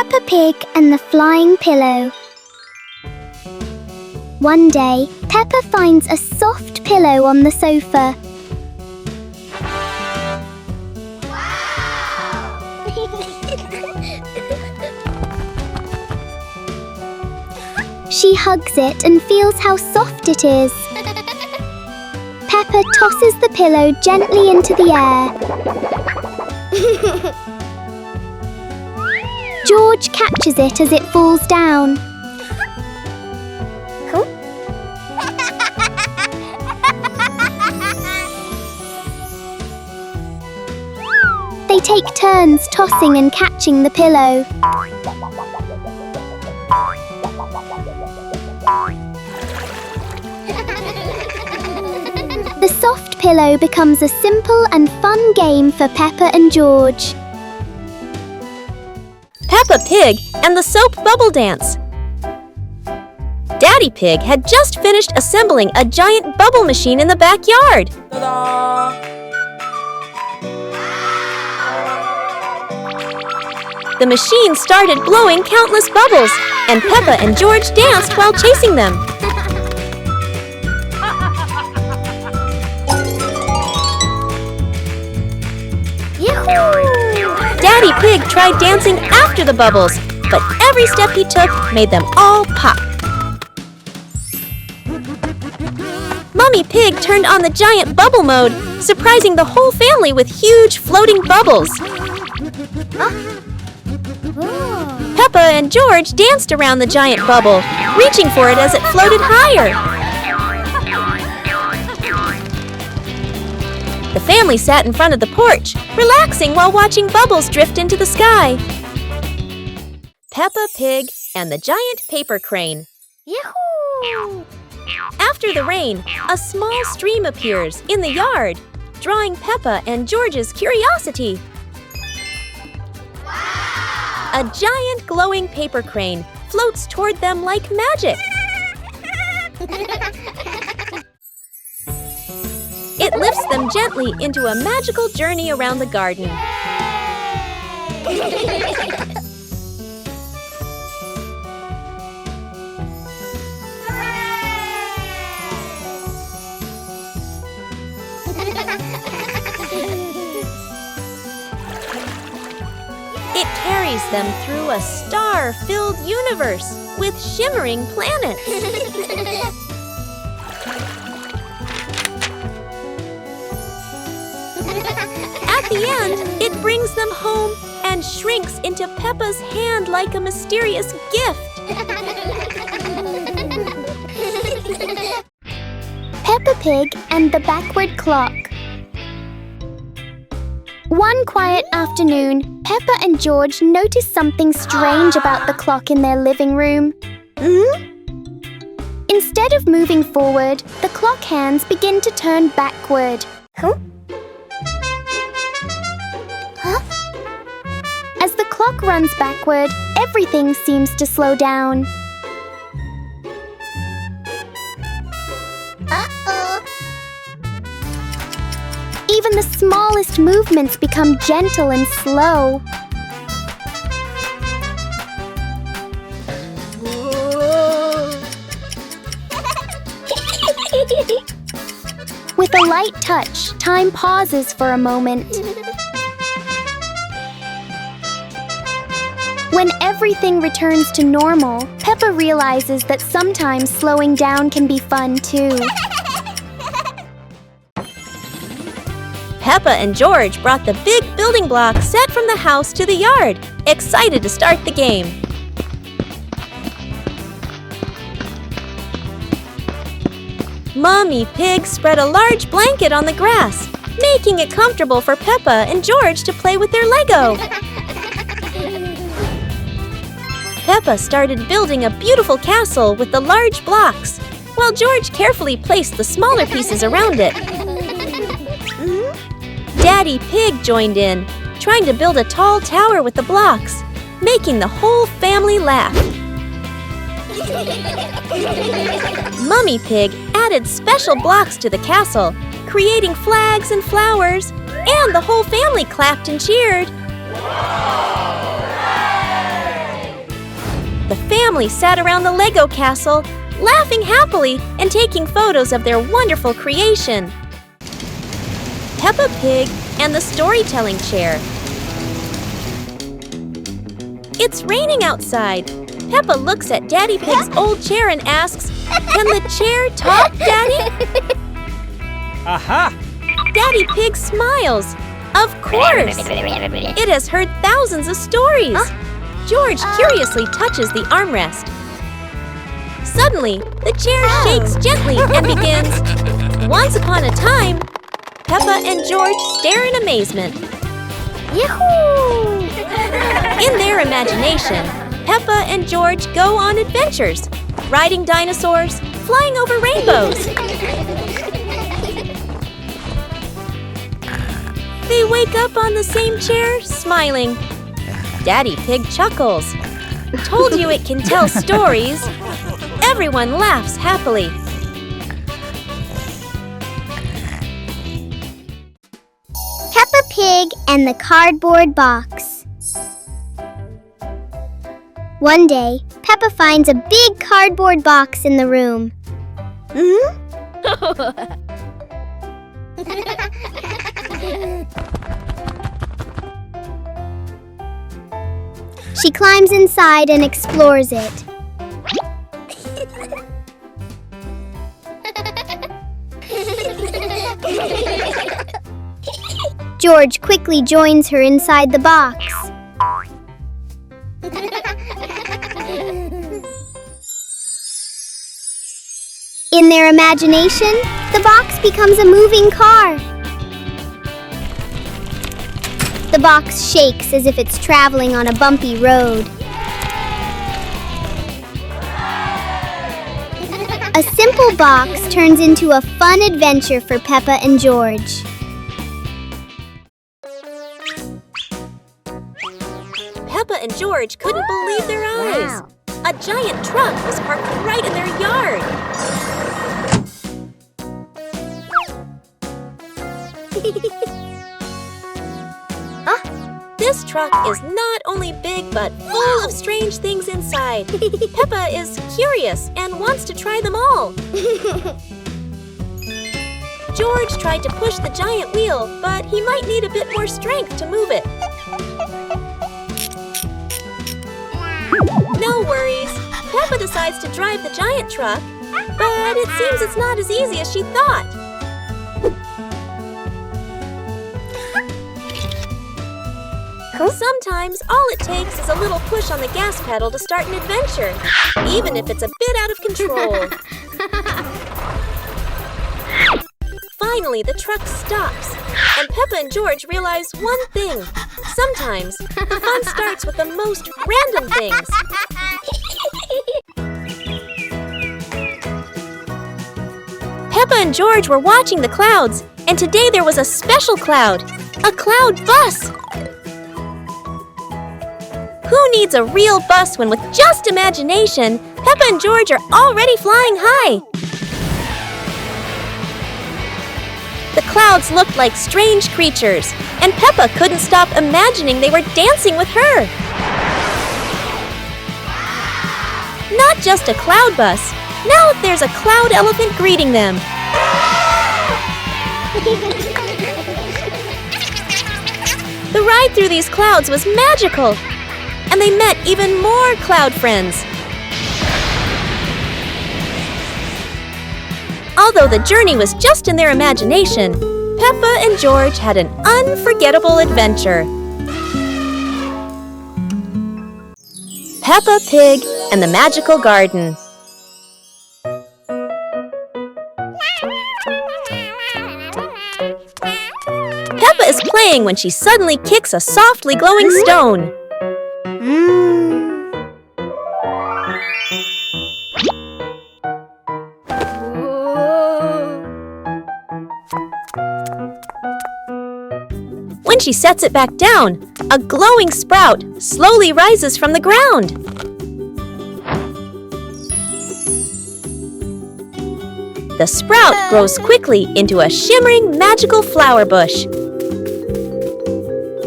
Peppa Pig and the Flying Pillow. One day, Peppa finds a soft pillow on the sofa. She hugs it and feels how soft it is. Peppa tosses the pillow gently into the air. George catches it as it falls down. They take turns tossing and catching the pillow. The soft pillow becomes a simple and fun game for Peppa and George. Peppa Pig and the Soap Bubble Dance. Daddy Pig had just finished assembling a giant bubble machine in the backyard. Ta-da! The machine started blowing countless bubbles, and Peppa and George danced while chasing them. Daddy Pig tried dancing after the bubbles, but every step he took made them all pop. Mummy Pig turned on the giant bubble mode, surprising the whole family with huge floating bubbles. Peppa and George danced around the giant bubble, reaching for it as it floated higher. The family sat in front of the porch, relaxing while watching bubbles drift into the sky. Peppa Pig and the Giant Paper Crane. Yahoo! After the rain, a small stream appears in the yard, drawing Peppa and George's curiosity. Wow! A giant glowing paper crane floats toward them like magic. It lifts them gently into a magical journey around the garden. It carries them through a star-filled universe with shimmering planets. At the end, it brings them home and shrinks into Peppa's hand like a mysterious gift. Peppa Pig and the Backward Clock. One quiet afternoon, Peppa and George noticed something strange about the clock in their living room. Instead of moving forward, the clock hands begin to turn backward. As the clock runs backward, everything seems to slow down. Even the smallest movements become gentle and slow. With a light touch, time pauses for a moment. When everything returns to normal, Peppa realizes that sometimes slowing down can be fun too. Peppa and George brought the big building block set from the house to the yard, excited to start the game. Mummy Pig spread a large blanket on the grass, making it comfortable for Peppa and George to play with their Lego. Peppa started building a beautiful castle with the large blocks, while George carefully placed the smaller pieces around it. Daddy Pig joined in, trying to build a tall tower with the blocks, making the whole family laugh. Mummy Pig added special blocks to the castle, creating flags and flowers, and the whole family clapped and cheered. the family sat around the Lego castle, laughing happily and taking photos of their wonderful creation. Peppa Pig and the storytelling chair. It's raining outside. Peppa looks at Daddy Pig's old chair and asks, "Can the chair talk, Daddy?" Aha! Daddy Pig smiles. Of course! It has heard thousands of stories. George curiously touches the armrest. Suddenly, the chair shakes gently and begins, "Once upon a time." Peppa and George stare in amazement. Yahoo! In their imagination, Peppa and George go on adventures, riding dinosaurs, flying over rainbows. They wake up on the same chair, smiling. Daddy Pig chuckles. Told you it can tell stories. Everyone laughs happily. Peppa Pig and the cardboard box. One day, Peppa finds a big cardboard box in the room. She climbs inside and explores it. George quickly joins her inside the box. In their imagination, the box becomes a moving car. The box shakes as if it's traveling on a bumpy road. A simple box turns into a fun adventure for Peppa and George. Peppa and George couldn't believe their eyes. Wow. A giant truck was parked right in their yard. This truck is not only big but full of strange things inside. Peppa is curious and wants to try them all. George tried to push the giant wheel, but he might need a bit more strength to move it. No worries. Peppa decides to drive the giant truck, but it seems it's not as easy as she thought. Sometimes all it takes is a little push on the gas pedal to start an adventure, even if it's a bit out of control. Finally, the truck stops, and Peppa and George realize one thing. Sometimes, the fun starts with the most random things. Peppa and George were watching the clouds, and today there was a special cloud, a cloud bus. Who needs a real bus when with just imagination, Peppa and George are already flying high? The clouds looked like strange creatures, and Peppa couldn't stop imagining they were dancing with her. Not just a cloud bus, now there's a cloud elephant greeting them. The ride through these clouds was magical, and they met even more cloud friends. Although the journey was just in their imagination, Peppa and George had an unforgettable adventure. Peppa Pig and the Magical Garden. Peppa is playing when she suddenly kicks a softly glowing stone. When she sets it back down, a glowing sprout slowly rises from the ground. The sprout grows quickly into a shimmering magical flower bush.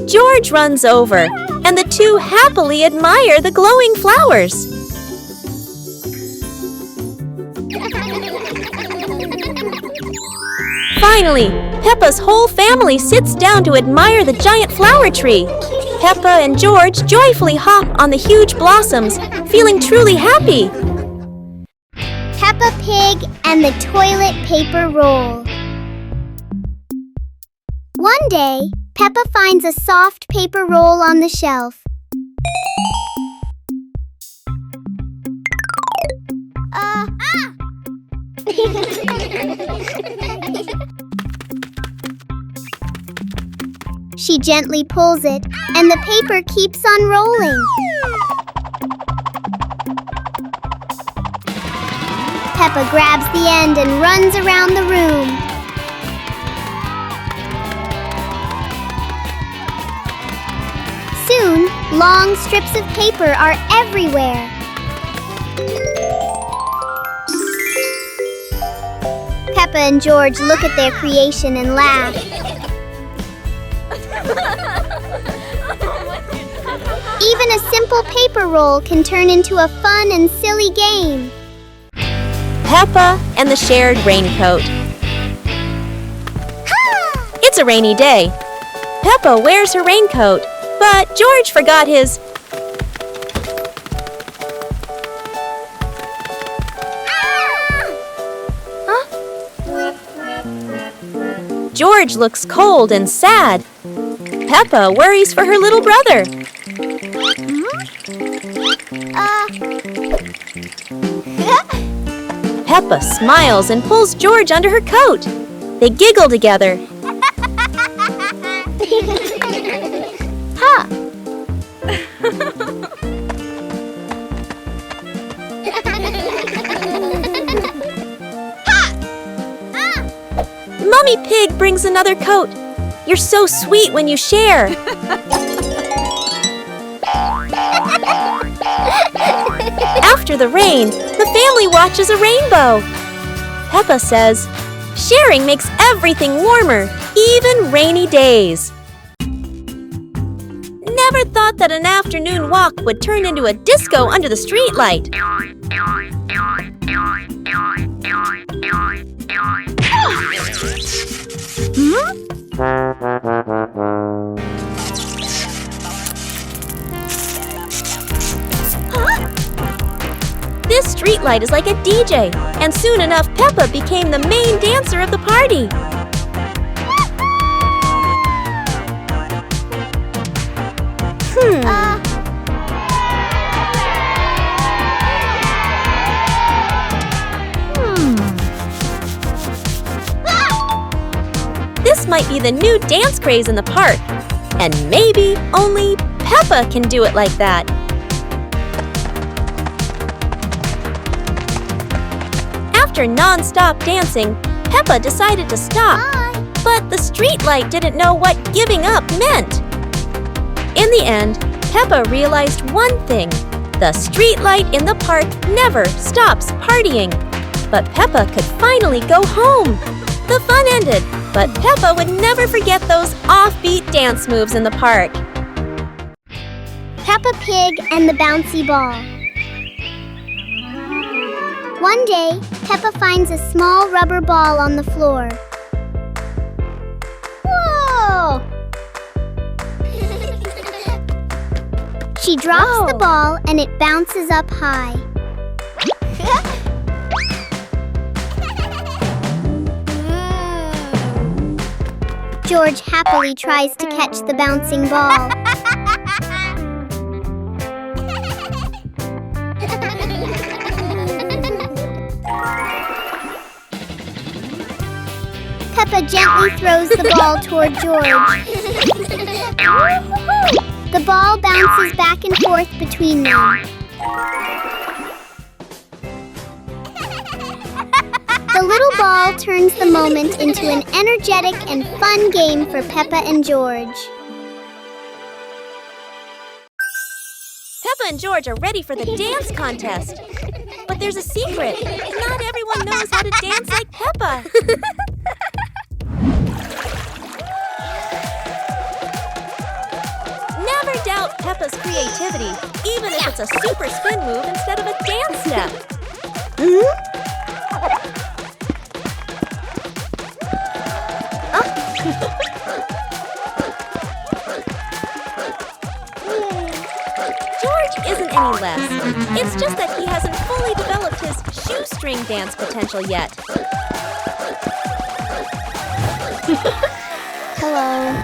George runs over, and the two happily admire the glowing flowers. Finally, Peppa's whole family sits down to admire the giant flower tree. Peppa and George joyfully hop on the huge blossoms, feeling truly happy. Peppa Pig and the toilet paper roll. One day, Peppa finds a soft paper roll on the shelf. She gently pulls it, and the paper keeps on rolling. Peppa grabs the end and runs around the room. Soon, long strips of paper are everywhere. Peppa and George look at their creation and laugh. Even a simple paper roll can turn into a fun and silly game. Peppa and the shared raincoat. It's a rainy day. Peppa wears her raincoat, but George forgot his. George looks cold and sad. Peppa worries for her little brother. Peppa smiles and pulls George under her coat. They giggle together. Mummy Pig brings another coat. You're so sweet when you share. After the rain, the family watches a rainbow. Peppa says, sharing makes everything warmer, even rainy days. Never thought that an afternoon walk would turn into a disco under the streetlight. This streetlight is like a DJ, and soon enough Peppa became the main dancer of the party. This might be the new dance craze in the park, and maybe only Peppa can do it like that. After non-stop dancing, Peppa decided to stop. But the streetlight didn't know what giving up meant. In the end, Peppa realized one thing. The streetlight in the park never stops partying. But Peppa could finally go home. The fun ended, but Peppa would never forget those offbeat dance moves in the park. Peppa Pig and the bouncy ball. One day, Peppa finds a small rubber ball on the floor. Whoa! She drops the ball and it bounces up high. George happily tries to catch the bouncing ball. Peppa gently throws the ball toward George. The ball bounces back and forth between them. The little ball turns the moment into an energetic and fun game for Peppa and George. Peppa and George are ready for the dance contest. But there's a secret. Not everyone knows how to dance like Peppa. Never doubt Peppa's creativity, even if it's a super spin move instead of a dance step. George isn't any less. It's just that he hasn't fully developed his shoestring dance potential yet. Hello.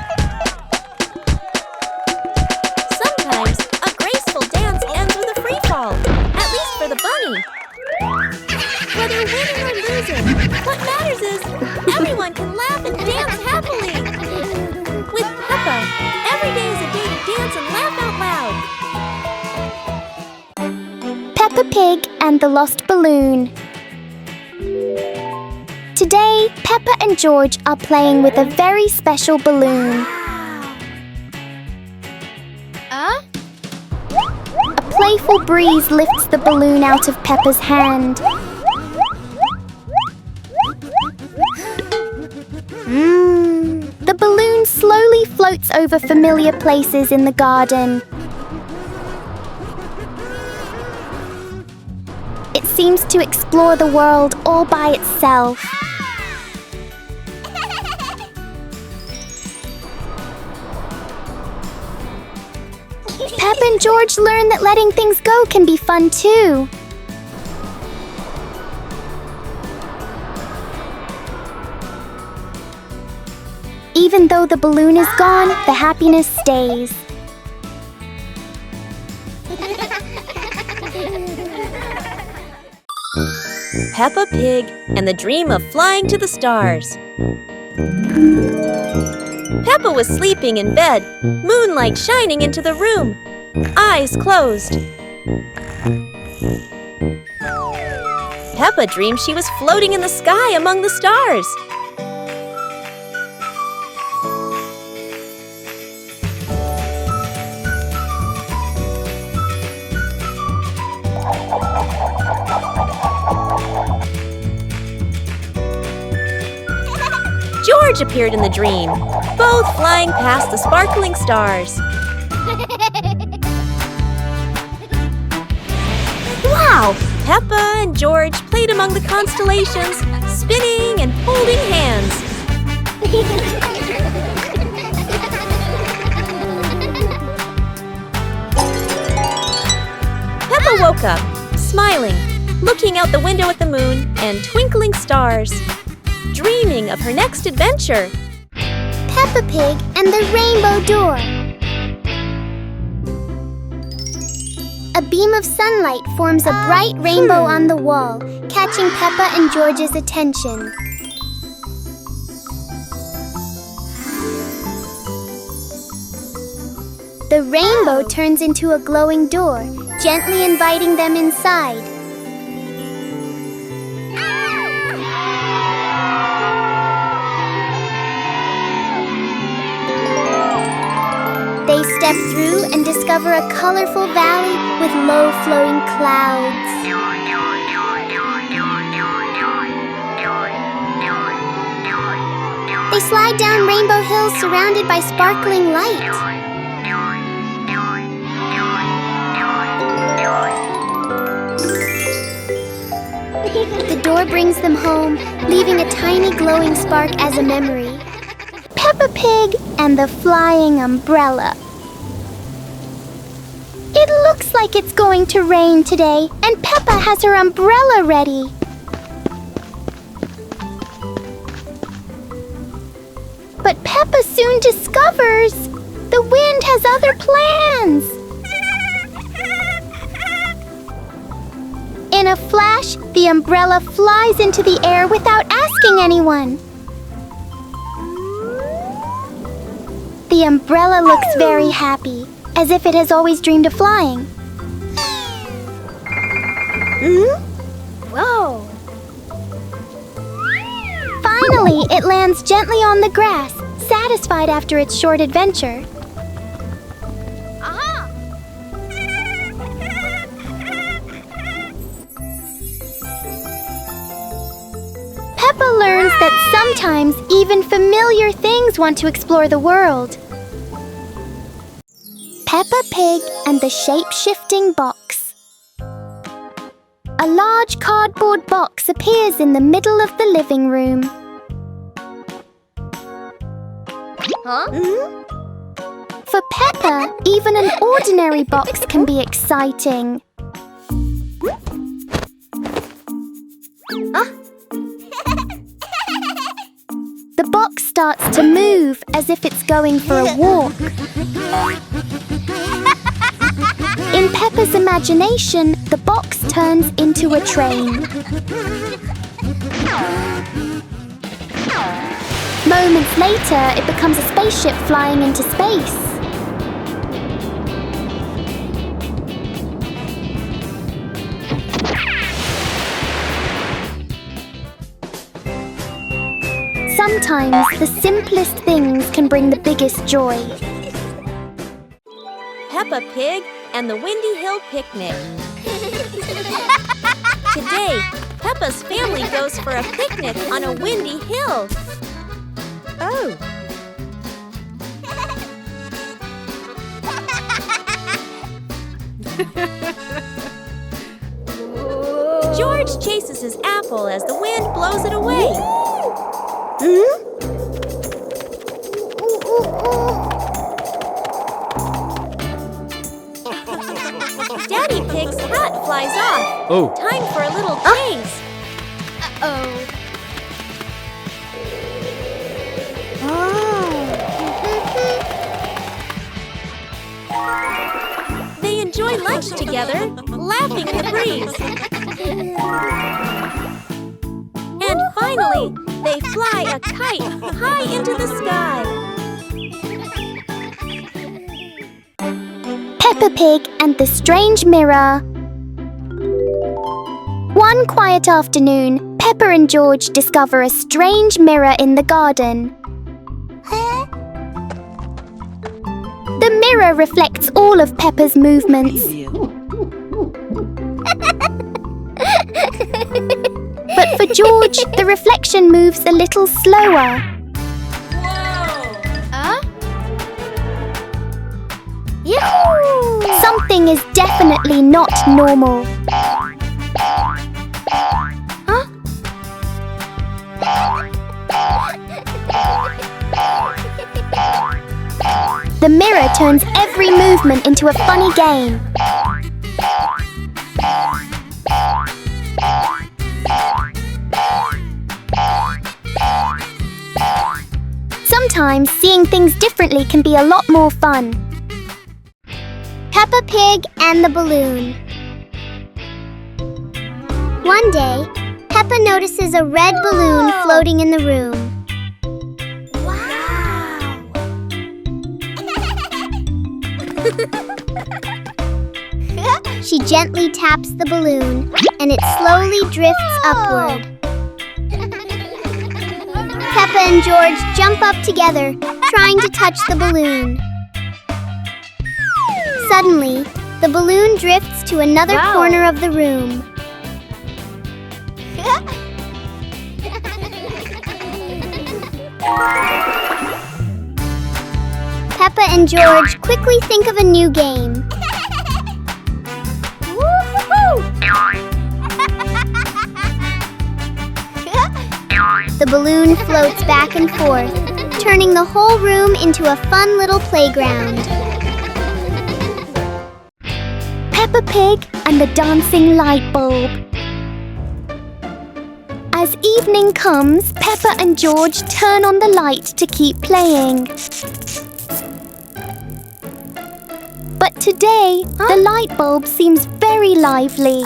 Sometimes, a graceful dance ends with a free fall, at least for the bunny. Whether winning or losing, what matters is everyone can laugh and dance happily. With Peppa, every day is a day to dance and laugh out loud. Peppa Pig and the Lost Balloon. Today, Peppa and George are playing with a very special balloon. A playful breeze lifts the balloon out of Peppa's hand. The balloon slowly floats over familiar places in the garden. It seems to explore the world all by itself. Peppa and George learn that letting things go can be fun too. Even though the balloon is gone, the happiness stays. Peppa Pig and the dream of flying to the stars. Peppa was sleeping in bed, moonlight shining into the room, eyes closed. Peppa dreamed she was floating in the sky among the stars. George appeared in the dream, both flying past the sparkling stars. Wow! Peppa and George played among the constellations, spinning and holding hands. Peppa woke up, smiling, looking out the window at the moon and twinkling stars, dreaming of her next adventure. Peppa Pig and the Rainbow Door. A beam of sunlight forms a bright rainbow on the wall, catching Peppa and George's attention. The rainbow turns into a glowing door, gently inviting them inside. They step through and discover a colorful valley with low-flowing clouds. They slide down rainbow hills surrounded by sparkling light. The door brings them home, leaving a tiny glowing spark as a memory. Peppa Pig and the Flying Umbrella. It looks like it's going to rain today, and Peppa has her umbrella ready. But Peppa soon discovers the wind has other plans. In a flash, the umbrella flies into the air without asking anyone. The umbrella looks very happy, as if it has always dreamed of flying. Whoa! Finally, it lands gently on the grass, satisfied after its short adventure. Peppa learns that sometimes even familiar things want to explore the world. Peppa Pig and the Shape-Shifting Box. A large cardboard box appears in the middle of the living room. For Peppa, even an ordinary box can be exciting. The box starts to move as if it's going for a walk. In Peppa's imagination, the box turns into a train. Moments later, it becomes a spaceship flying into space. Sometimes the simplest things can bring the biggest joy. Peppa Pig and the Windy Hill Picnic. Today, Peppa's family goes for a picnic on a windy hill. Oh! George chases his apple as the wind blows it away. Daddy Pig's hat flies off. Oh. Time for a little chase. They enjoy lunch together, laughing in the breeze. And finally, they fly a kite high into the sky. Peppa Pig and the Strange Mirror. One quiet afternoon, Peppa and George discover a strange mirror in the garden. The mirror reflects all of Peppa's movements. But for George, the reflection moves a little slower. Something is definitely not normal. The mirror turns every movement into a funny game. Sometimes seeing things differently can be a lot more fun. Peppa Pig and the balloon. One day, Peppa notices a red balloon floating in the room. She gently taps the balloon, and it slowly drifts upward. Peppa and George jump up together, trying to touch the balloon. Suddenly, the balloon drifts to another corner of the room. Peppa and George quickly think of a new game. The balloon floats back and forth, turning the whole room into a fun little playground. Peppa Pig and the dancing light bulb. As evening comes, Peppa and George turn on the light to keep playing. But today, the light bulb seems very lively.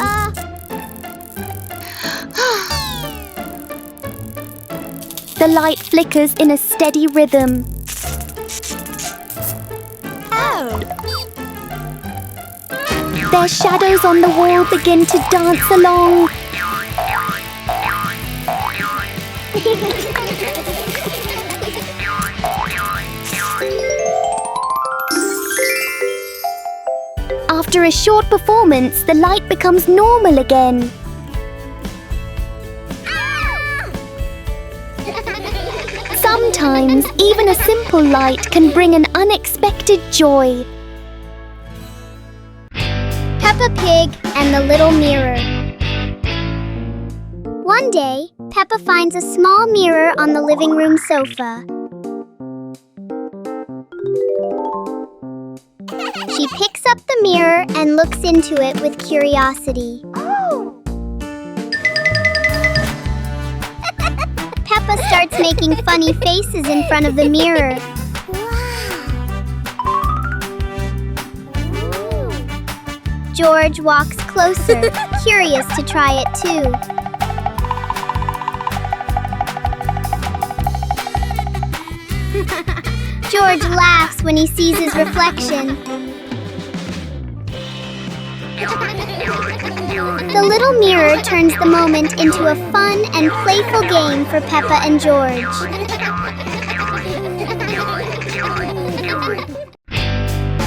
The light flickers in a steady rhythm. Their shadows on the wall begin to dance along. After a short performance, the light becomes normal again. Sometimes, even a simple light can bring an unexpected joy. Peppa Pig and the Little Mirror. One day, Peppa finds a small mirror on the living room sofa. She picks up the mirror and looks into it with curiosity. Peppa starts making funny faces in front of the mirror. George walks closer, curious to try it too. George laughs when he sees his reflection. The little mirror turns the moment into a fun and playful game for Peppa and George.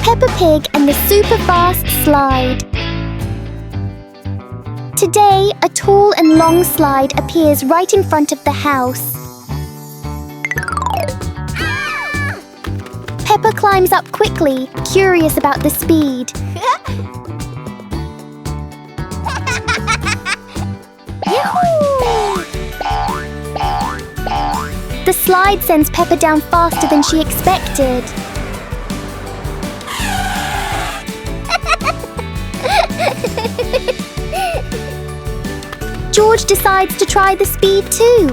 Peppa Pig and the super fast slide. Today, a tall and long slide appears right in front of the house. Peppa climbs up quickly, curious about the speed. The slide sends Peppa down faster than she expected. George decides to try the speed too.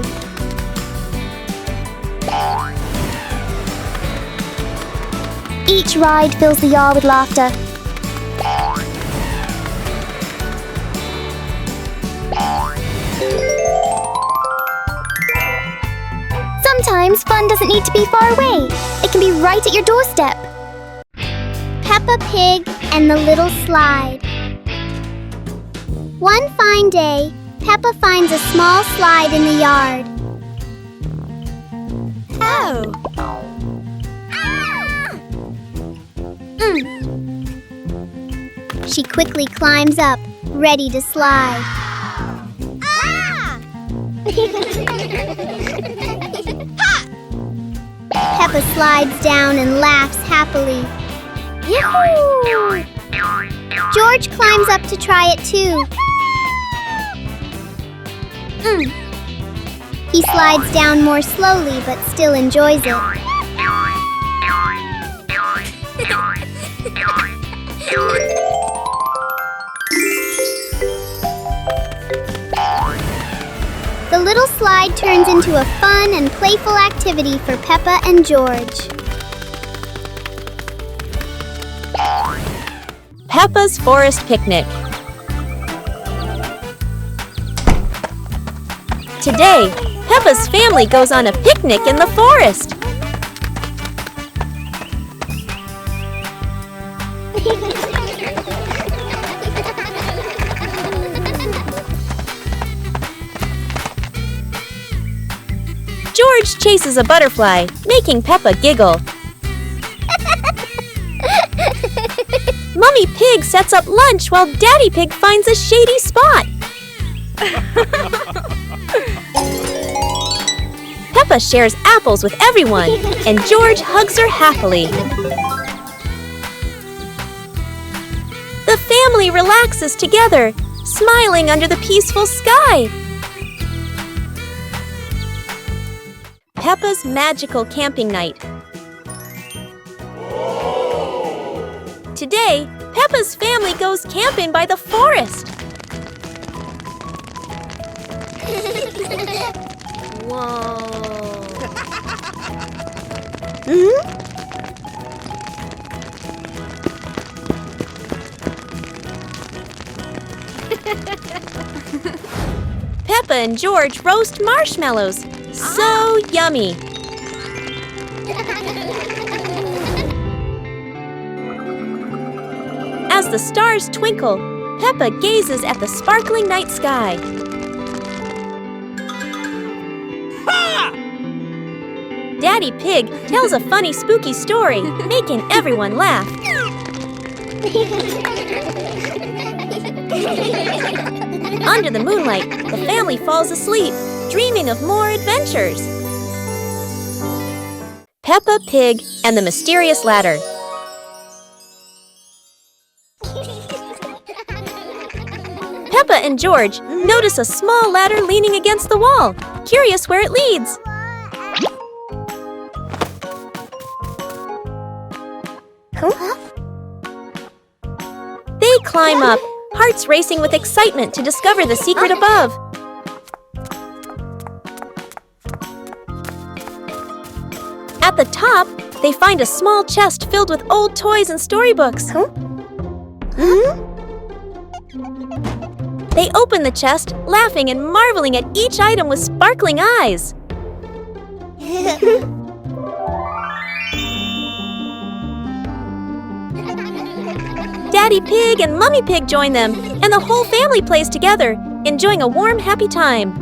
Each ride fills the yard with laughter. Sometimes fun doesn't need to be far away. It can be right at your doorstep. Peppa Pig and the Little Slide. One fine day, Peppa finds a small slide in the yard. Oh! She quickly climbs up, ready to slide. Peppa slides down and laughs happily. Yahoo! George climbs up to try it too. He slides down more slowly but still enjoys it. The little slide turns into a fun and playful activity for Peppa and George. Peppa's Forest Picnic. Today, Peppa's family goes on a picnic in the forest. George chases a butterfly, making Peppa giggle. Mummy Pig sets up lunch while Daddy Pig finds a shady spot. Peppa shares apples with everyone, and George hugs her happily. The family relaxes together, smiling under the peaceful sky. Peppa's magical camping night. Today, Peppa's family goes camping by the forest. Whoa. Peppa and George roast marshmallows. So yummy! As the stars twinkle, Peppa gazes at the sparkling night sky. Ha! Daddy Pig tells a funny, spooky story, making everyone laugh. Under the moonlight, the family falls asleep, dreaming of more adventures. Peppa Pig and the Mysterious Ladder. Peppa and George notice a small ladder leaning against the wall, curious where it leads. climb up, hearts racing with excitement to discover the secret above. At the top, they find a small chest filled with old toys and storybooks. They open the chest, laughing and marveling at each item with sparkling eyes. Daddy Pig and Mummy Pig join them, and the whole family plays together, enjoying a warm, happy time.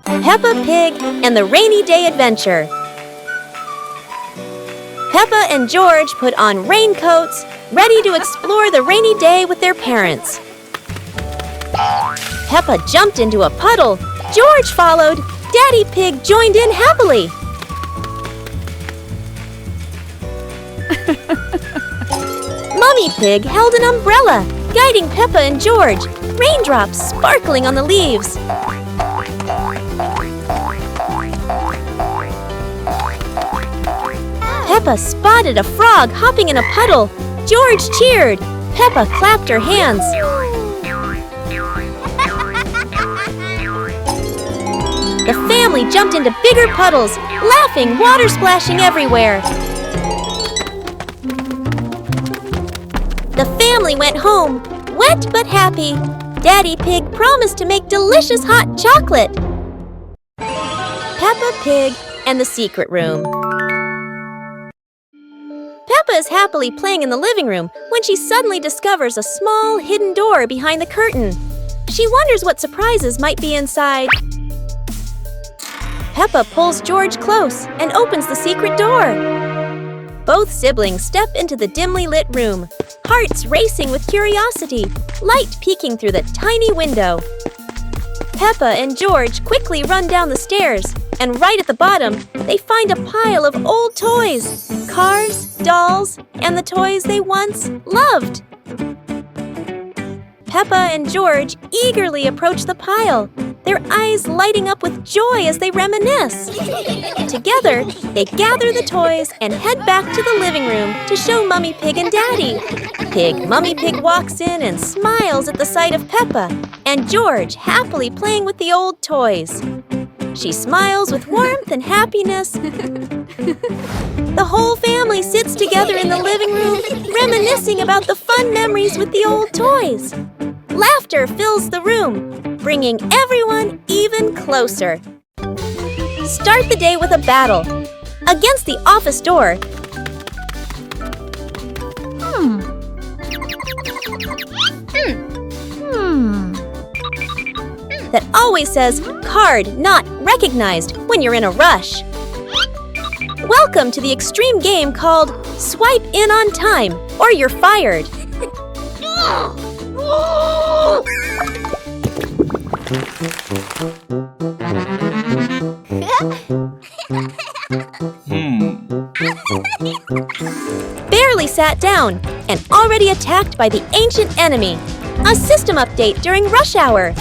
Peppa Pig and the Rainy Day Adventure. Peppa and George put on raincoats, ready to explore the rainy day with their parents. Peppa jumped into a puddle. George followed. Daddy Pig joined in happily. Mummy Pig held an umbrella, guiding Peppa and George, raindrops sparkling on the leaves. Peppa spotted a frog hopping in a puddle. George cheered. Peppa clapped her hands. The family jumped into bigger puddles, laughing, water splashing everywhere. The family went home, wet but happy. Daddy Pig promised to make delicious hot chocolate. Peppa Pig and the Secret Room. Peppa is happily playing in the living room when she suddenly discovers a small hidden door behind the curtain. She wonders what surprises might be inside. Peppa pulls George close and opens the secret door. Both siblings step into the dimly lit room, hearts racing with curiosity, light peeking through the tiny window. Peppa and George quickly run down the stairs, and right at the bottom, they find a pile of old toys, cars, dolls, and the toys they once loved. Peppa and George eagerly approach the pile, their eyes lighting up with joy as they reminisce. Together, they gather the toys and head back to the living room to show Mummy Pig and Daddy. Mummy Pig walks in and smiles at the sight of Peppa and George happily playing with the old toys. She smiles with warmth and happiness. The whole family sits together in the living room, reminiscing about the fun memories with the old toys. Laughter fills the room, bringing everyone even closer. Start the day with a battle. Against the office door, that always says, "Card not recognized," when you're in a rush. Welcome to the extreme game called Swipe In on Time, or you're fired. Barely sat down and already attacked by the ancient enemy. A system update during rush hour.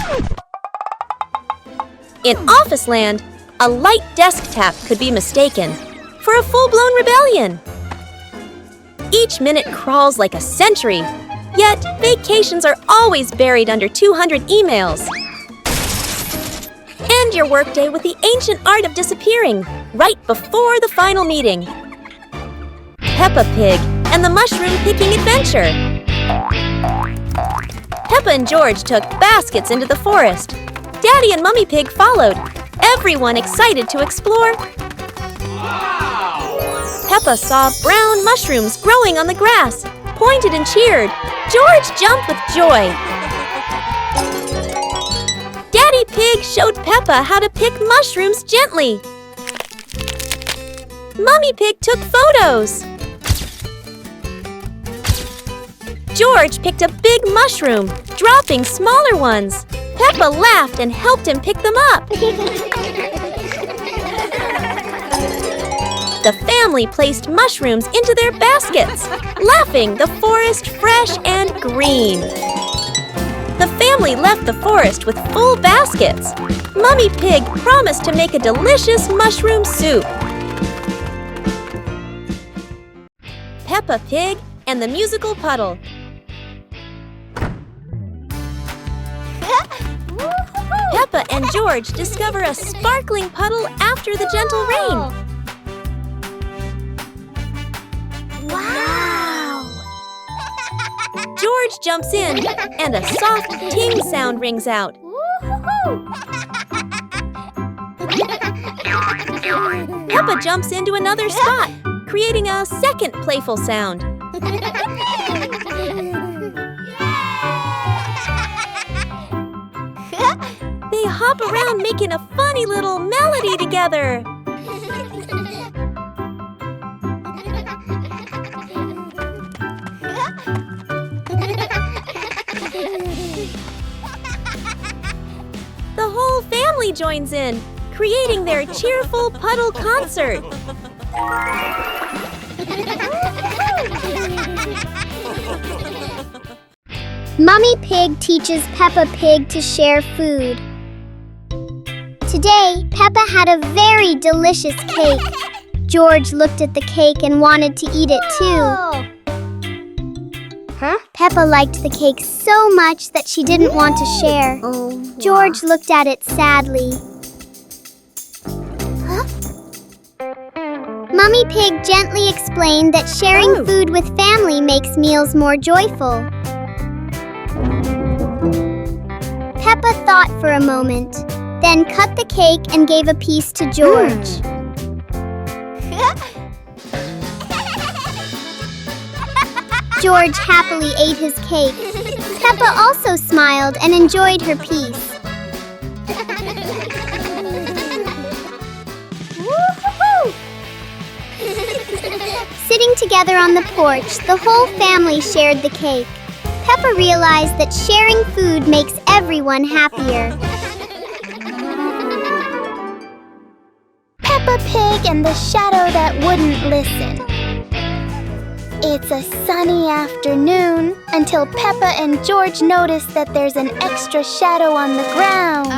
In office land, a light desk tap could be mistaken for a full-blown rebellion. Each minute crawls like a century, yet vacations are always buried under 200 emails. End your workday with the ancient art of disappearing, right before the final meeting. Peppa Pig and the mushroom-picking adventure. Peppa and George took baskets into the forest. Daddy and Mummy Pig followed, everyone excited to explore. Wow! Peppa saw brown mushrooms growing on the grass, pointed and cheered. George jumped with joy. Daddy Pig showed Peppa how to pick mushrooms gently. Mummy Pig took photos. George picked a big mushroom, dropping smaller ones. Peppa laughed and helped him pick them up. The family placed mushrooms into their baskets, laughing, the forest fresh and green. The family left the forest with full baskets. Mummy Pig promised to make a delicious mushroom soup. Peppa Pig and the musical puddle. Peppa and George discover a sparkling puddle after the gentle rain. Wow! George jumps in, and a soft ting sound rings out. Peppa jumps into another spot, creating a second playful sound. They hop around making a funny little melody together. The whole family joins in, creating their cheerful puddle concert. Mummy Pig teaches Peppa Pig to share food. Today, Peppa had a very delicious cake. George looked at the cake and wanted to eat it too. Peppa liked the cake so much that she didn't want to share. George looked at it sadly. Mummy Pig gently explained that sharing food with family makes meals more joyful. Peppa thought for a moment, then cut the cake and gave a piece to George. George happily ate his cake. Peppa also smiled and enjoyed her piece. Sitting together on the porch, the whole family shared the cake. Peppa realized that sharing food makes everyone happier. Peppa Pig and the shadow that wouldn't listen. It's a sunny afternoon until Peppa and George notice that there's an extra shadow on the ground.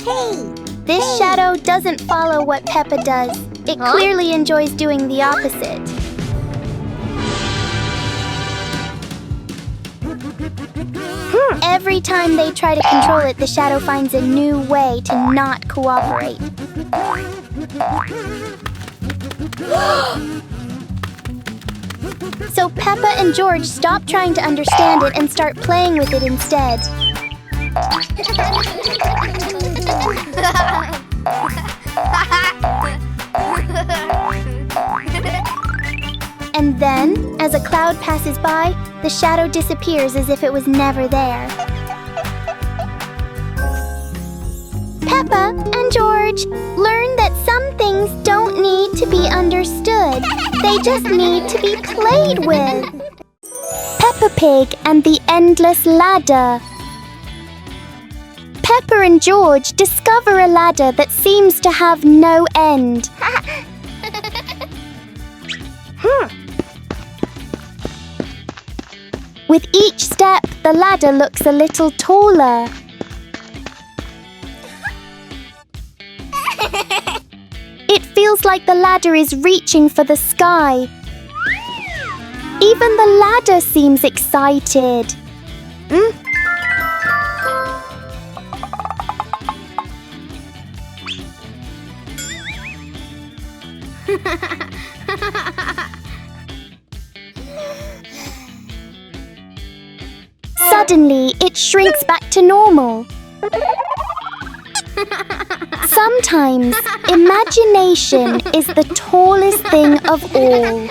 Hey! This shadow doesn't follow what Peppa does. It clearly enjoys doing the opposite. Every time they try to control it, the shadow finds a new way to not cooperate. So Peppa and George stop trying to understand it and start playing with it instead. And then, as a cloud passes by, the shadow disappears as if it was never there. Peppa and George learn that some things don't need to be understood. They just need to be played with. Peppa Pig and the Endless Ladder. Peppa and George discover a ladder that seems to have no end. With each step, the ladder looks a little taller. It feels like the ladder is reaching for the sky. Even the ladder seems excited. Suddenly, it shrinks back to normal. Sometimes, imagination is the tallest thing of all.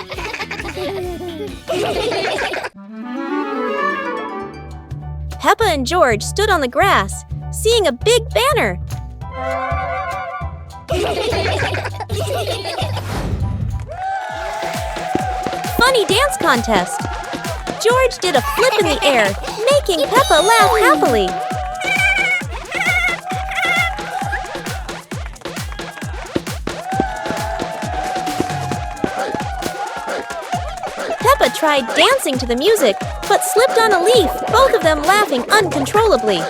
Peppa and George stood on the grass, seeing a big banner. Funny dance contest. George did a flip in the air, making Peppa laugh happily. Peppa tried dancing to the music, but slipped on a leaf, both of them laughing uncontrollably.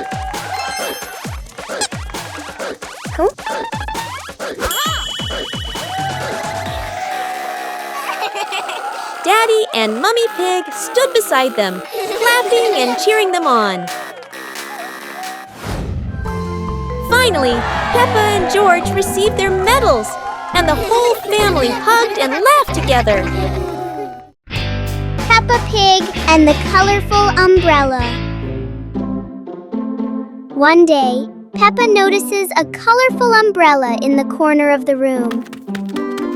Daddy and Mummy Pig stood beside them, clapping and cheering them on. Finally, Peppa and George received their medals, and the whole family hugged and laughed together. Peppa Pig and the colorful umbrella. One day, Peppa notices a colorful umbrella in the corner of the room.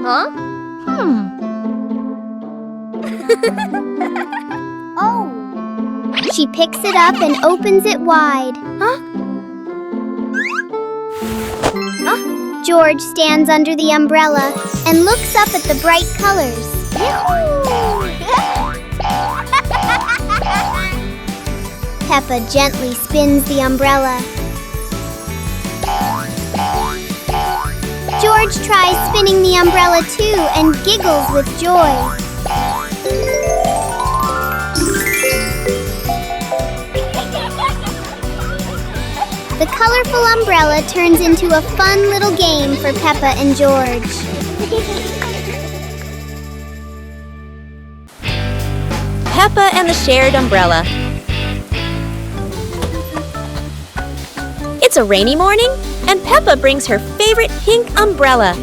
Huh? Oh. She picks it up and opens it wide. George stands under the umbrella and looks up at the bright colors. Peppa gently spins the umbrella. George tries spinning the umbrella too and giggles with joy. The colorful umbrella turns into a fun little game for Peppa and George. Peppa and the shared umbrella. It's a rainy morning, and Peppa brings her favorite pink umbrella.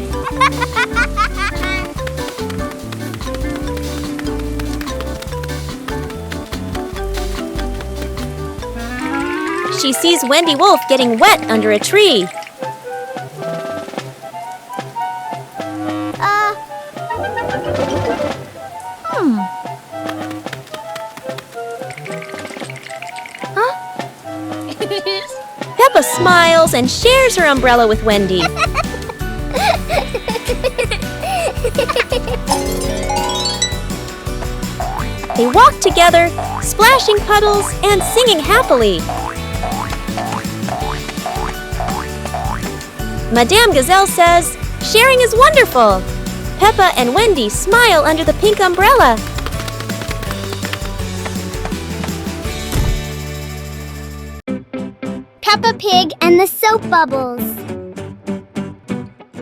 She sees Wendy Wolf getting wet under a tree. Peppa smiles and shares her umbrella with Wendy. They walk together, splashing puddles and singing happily. Madame Gazelle says, "Sharing is wonderful." Peppa and Wendy smile under the pink umbrella. Peppa Pig and the soap bubbles.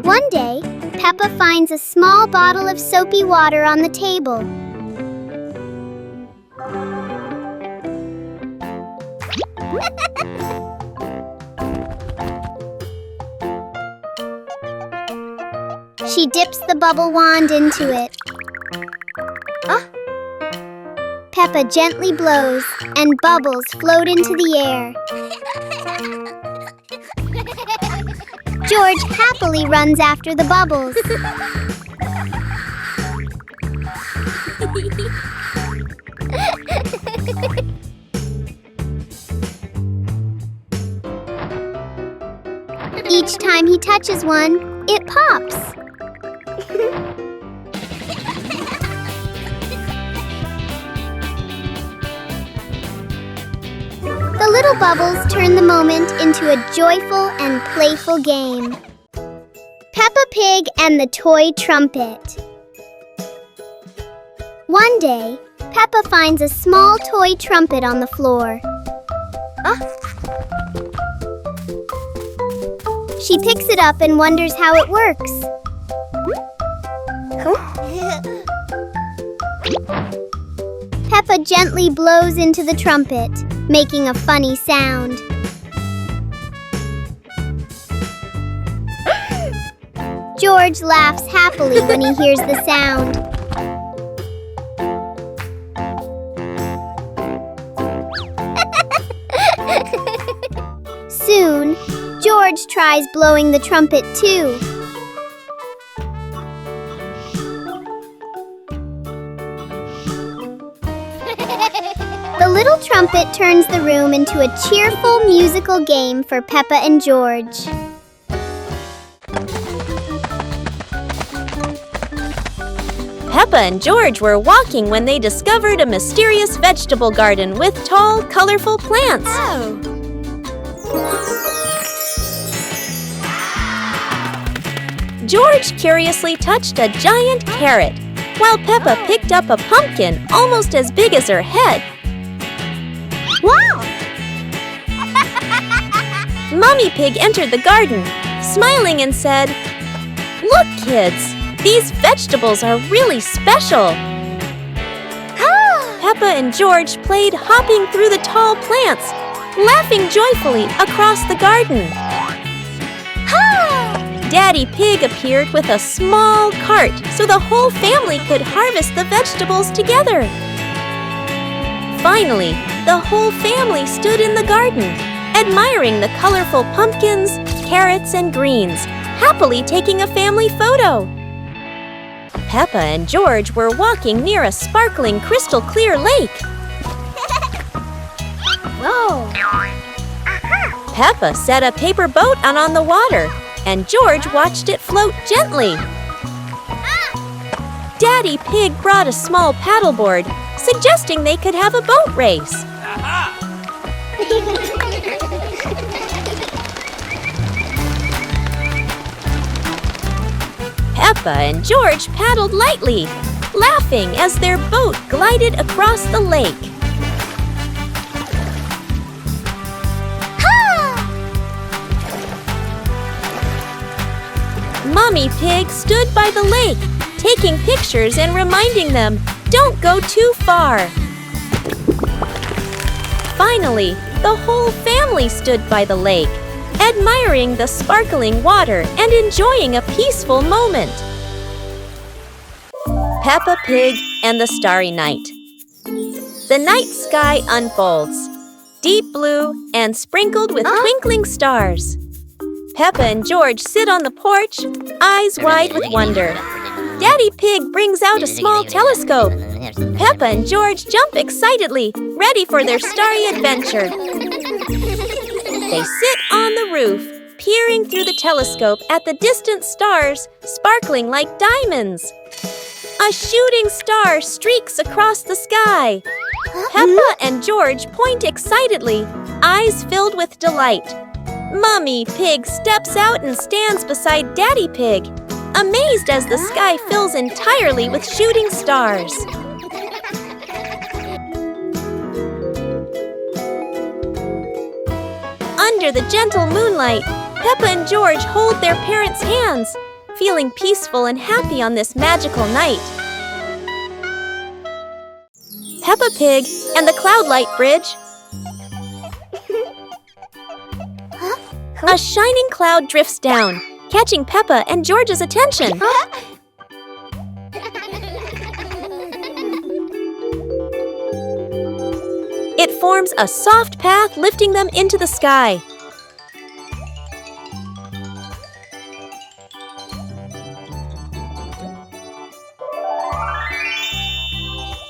One day, Peppa finds a small bottle of soapy water on the table. She dips the bubble wand into it. Peppa gently blows, and bubbles float into the air. George happily runs after the bubbles. Each time he touches one, it pops. The little bubbles turn the moment into a joyful and playful game. Peppa Pig and the toy trumpet. One day, Peppa finds a small toy trumpet on the floor. She picks it up and wonders how it works. Peppa gently blows into the trumpet, making a funny sound. George laughs happily when he hears the sound. Soon, George tries blowing the trumpet too. The little trumpet turns the room into a cheerful musical game for Peppa and George. Peppa and George were walking when they discovered a mysterious vegetable garden with tall, colorful plants. George curiously touched a giant carrot, while Peppa picked up a pumpkin almost as big as her head. Wow! Mummy Pig entered the garden, smiling and said, "Look, kids, these vegetables are really special." Peppa and George played hopping through the tall plants, laughing joyfully across the garden. Daddy Pig appeared with a small cart so the whole family could harvest the vegetables together. Finally, the whole family stood in the garden, admiring the colorful pumpkins, carrots, and greens, happily taking a family photo. Peppa and George were walking near a sparkling crystal-clear lake. Whoa! Peppa set a paper boat out on the water, and George watched it float gently. Daddy Pig brought a small paddleboard, suggesting they could have a boat race. Peppa and George paddled lightly, laughing as their boat glided across the lake. Mommy Pig stood by the lake, taking pictures and reminding them, "Don't go too far." Finally, the whole family stood by the lake, admiring the sparkling water and enjoying a peaceful moment. Peppa Pig and the Starry Night. The night sky unfolds, deep blue and sprinkled with twinkling stars. Peppa and George sit on the porch, eyes wide with wonder. Daddy Pig brings out a small telescope. Peppa and George jump excitedly, ready for their starry adventure. They sit on the roof, peering through the telescope at the distant stars, sparkling like diamonds. A shooting star streaks across the sky. Peppa and George point excitedly, eyes filled with delight. Mommy Pig steps out and stands beside Daddy Pig, amazed as the sky fills entirely with shooting stars. Under the gentle moonlight, Peppa and George hold their parents' hands, feeling peaceful and happy on this magical night. Peppa Pig and the Cloudlight Bridge. A shining cloud drifts down, catching Peppa and George's attention. It forms a soft path lifting them into the sky.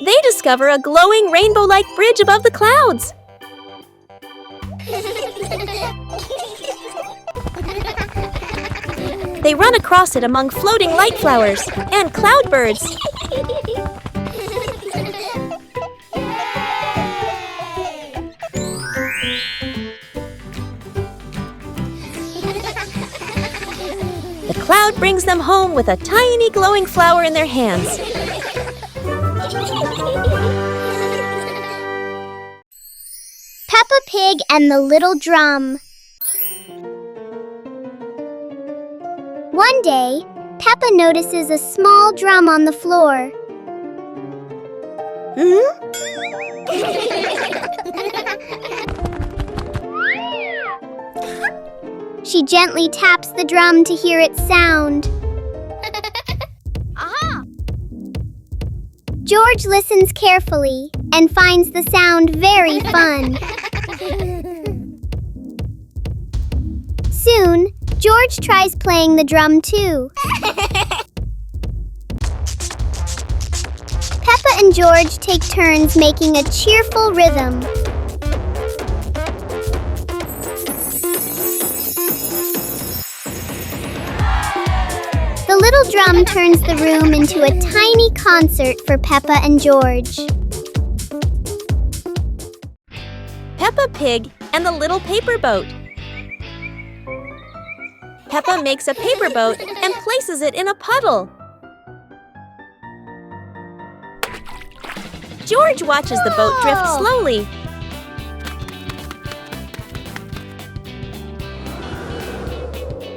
They discover a glowing rainbow-like bridge above the clouds. They run across it among floating light flowers and cloudbirds. The cloud brings them home with a tiny glowing flower in their hands. Peppa Pig and the Little Drum. One day, Peppa notices a small drum on the floor. She gently taps the drum to hear its sound. George listens carefully and finds the sound very fun. Soon, George tries playing the drum too. Peppa and George take turns making a cheerful rhythm. The little drum turns the room into a tiny concert for Peppa and George. Peppa Pig and the Little Paper Boat. Peppa makes a paper boat and places it in a puddle. George watches the boat drift slowly.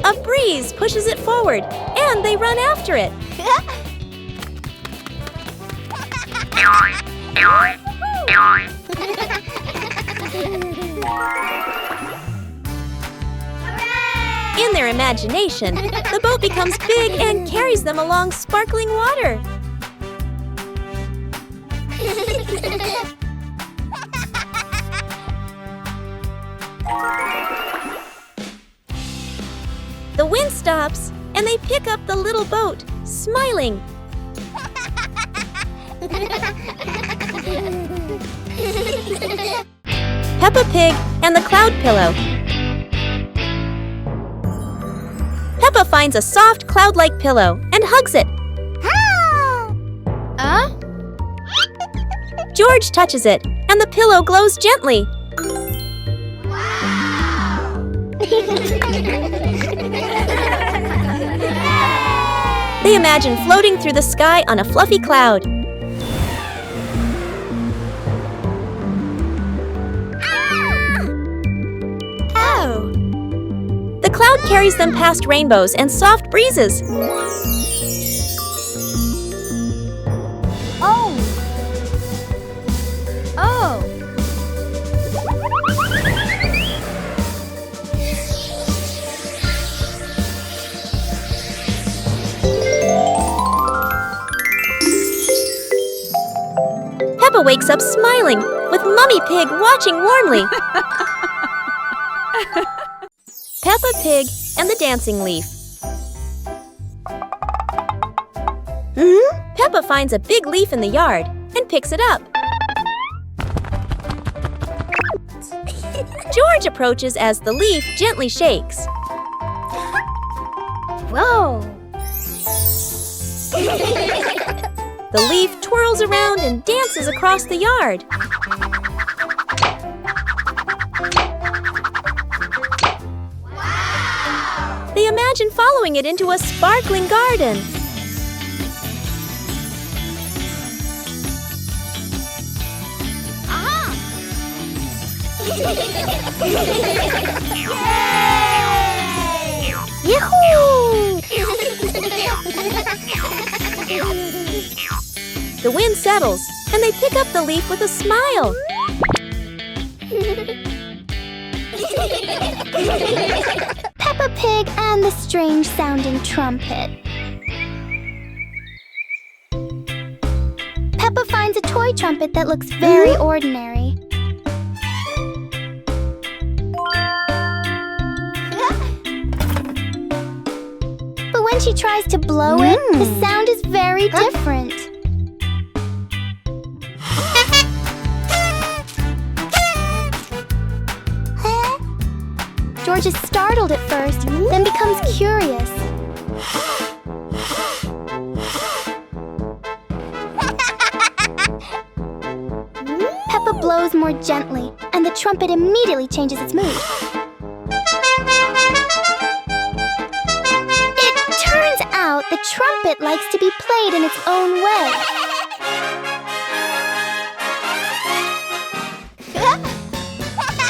A breeze pushes it forward, and they run after it. their imagination, the boat becomes big and carries them along sparkling water. The wind stops, and they pick up the little boat, smiling. Peppa Pig and the Cloud Pillow. Peppa finds a soft cloud-like pillow and hugs it. George touches it, and the pillow glows gently. They imagine floating through the sky on a fluffy cloud. The cloud carries them past rainbows and soft breezes. Peppa wakes up smiling, with Mummy Pig watching warmly. Peppa Pig and the Dancing Leaf. Peppa finds a big leaf in the yard and picks it up. George approaches as the leaf gently shakes. Whoa! The leaf twirls around and dances across the yard. They imagine following it into a sparkling garden. Yahoo! The wind settles, and they pick up the leaf with a smile. Peppa Pig and the strange-sounding trumpet. Peppa finds a toy trumpet that looks very ordinary. But when she tries to blow it, the sound is very different. George is startled at first, then becomes curious. Peppa blows more gently, and the trumpet immediately changes its mood. It turns out the trumpet likes to be played in its own way.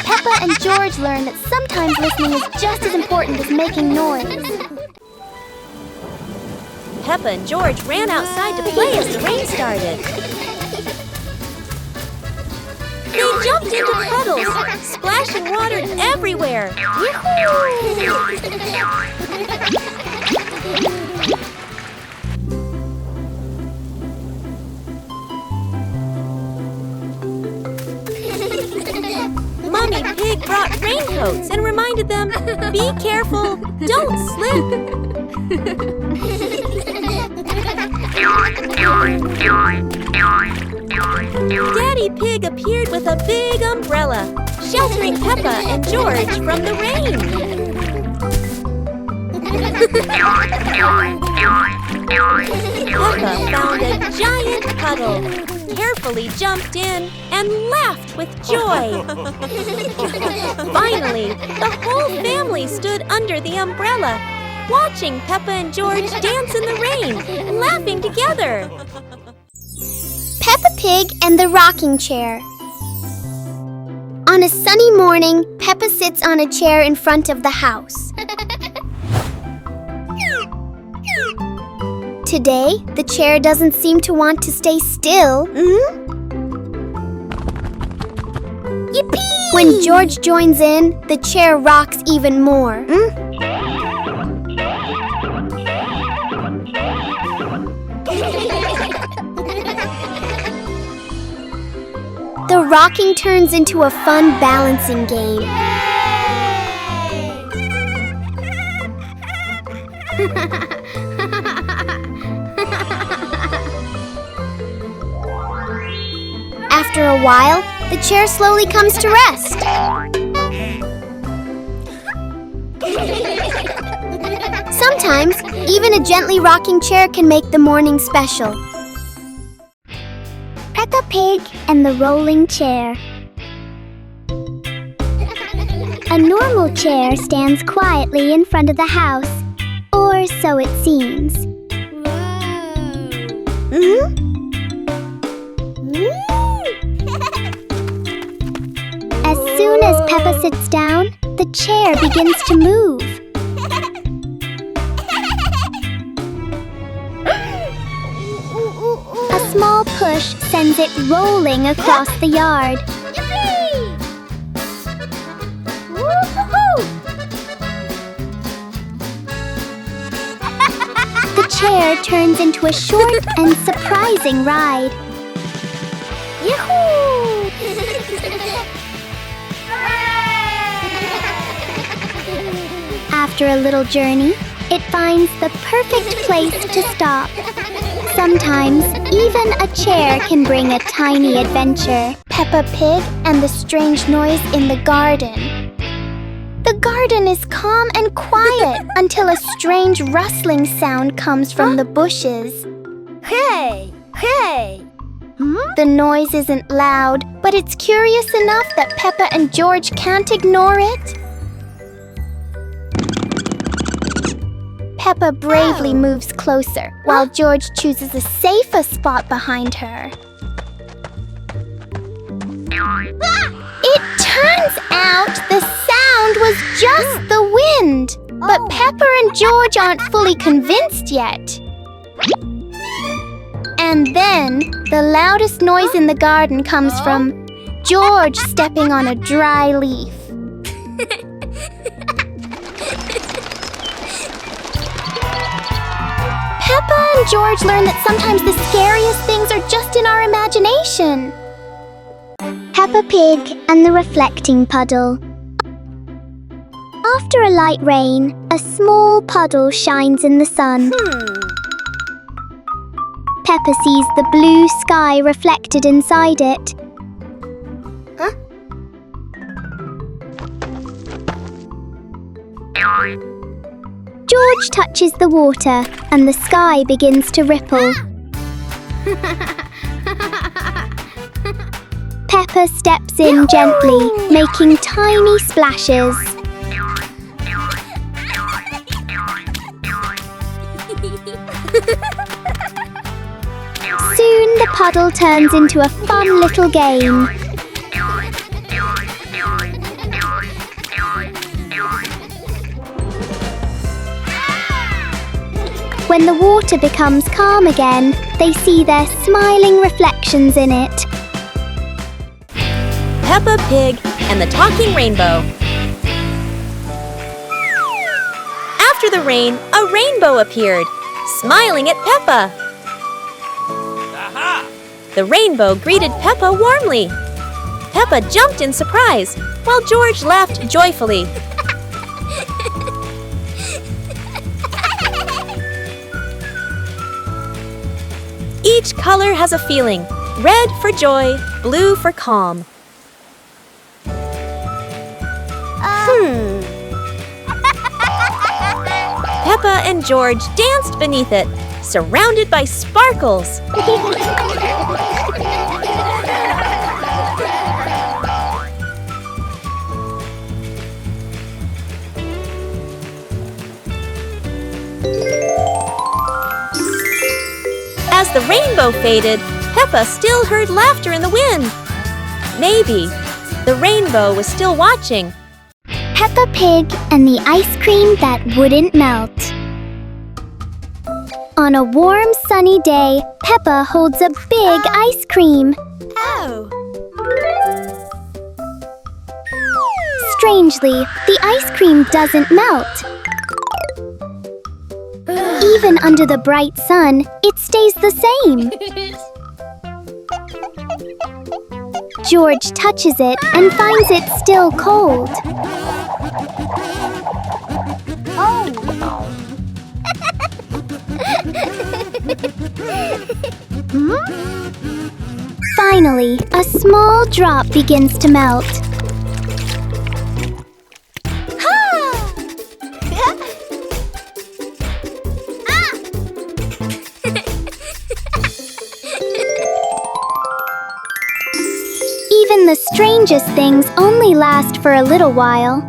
Peppa and George learn that sometimes listening is just as important as making noise. Peppa and George ran outside to play as the rain started. They jumped into puddles, splashing water everywhere. Mummy Pig brought raincoats and reminded them, be careful, don't slip. Daddy Pig appeared with a big umbrella, sheltering Peppa and George from the rain. Peppa found a giant puddle, carefully jumped in, and laughed with joy. Finally, the whole family stood under the umbrella, watching Peppa and George dance in the rain, laughing together. Peppa Pig and the rocking chair. On a sunny morning, Peppa sits on a chair in front of the house. Today, the chair doesn't seem to want to stay still. Yippee! When George joins in, the chair rocks even more. The rocking turns into a fun balancing game. After a while, the chair slowly comes to rest. Sometimes, even a gently rocking chair can make the morning special. Peppa Pig and the rolling chair. A normal chair stands quietly in front of the house, or so it seems. As soon as Peppa sits down, the chair begins to move. A small push sends it rolling across the yard. The chair turns into a short and surprising ride. Yahoo! After a little journey, it finds the perfect place to stop. Sometimes, even a chair can bring a tiny adventure. Peppa Pig and the strange noise in the garden. The garden is calm and quiet until a strange rustling sound comes from the bushes. Hey! Hey! The noise isn't loud, but it's curious enough that Peppa and George can't ignore it. Peppa bravely moves closer, while George chooses a safer spot behind her. It turns out the sound was just the wind, but Peppa and George aren't fully convinced yet. And then, the loudest noise in the garden comes from George stepping on a dry leaf. Peppa and George learn that sometimes the scariest things are just in our imagination. Peppa Pig and the reflecting puddle. After a light rain, a small puddle shines in the sun. Peppa sees the blue sky reflected inside it. George touches the water and the sky begins to ripple. Peppa steps in gently, making tiny splashes. Soon the puddle turns into a fun little game. When the water becomes calm again, they see their smiling reflections in it. Peppa Pig and the Talking Rainbow. After the rain, a rainbow appeared, smiling at Peppa. Aha! The rainbow greeted Peppa warmly. Peppa jumped in surprise, while George laughed joyfully. Each color has a feeling. Red for joy, blue for calm. Peppa and George danced beneath it, surrounded by sparkles. As the rainbow faded, Peppa still heard laughter in the wind. Maybe the rainbow was still watching. Peppa Pig and the ice cream that wouldn't melt. On a warm, sunny day, Peppa holds a big ice cream. Oh! Strangely, the ice cream doesn't melt. Even under the bright sun, it stays the same. George touches it and finds it still cold. Finally, a small drop begins to melt. Even the strangest things only last for a little while.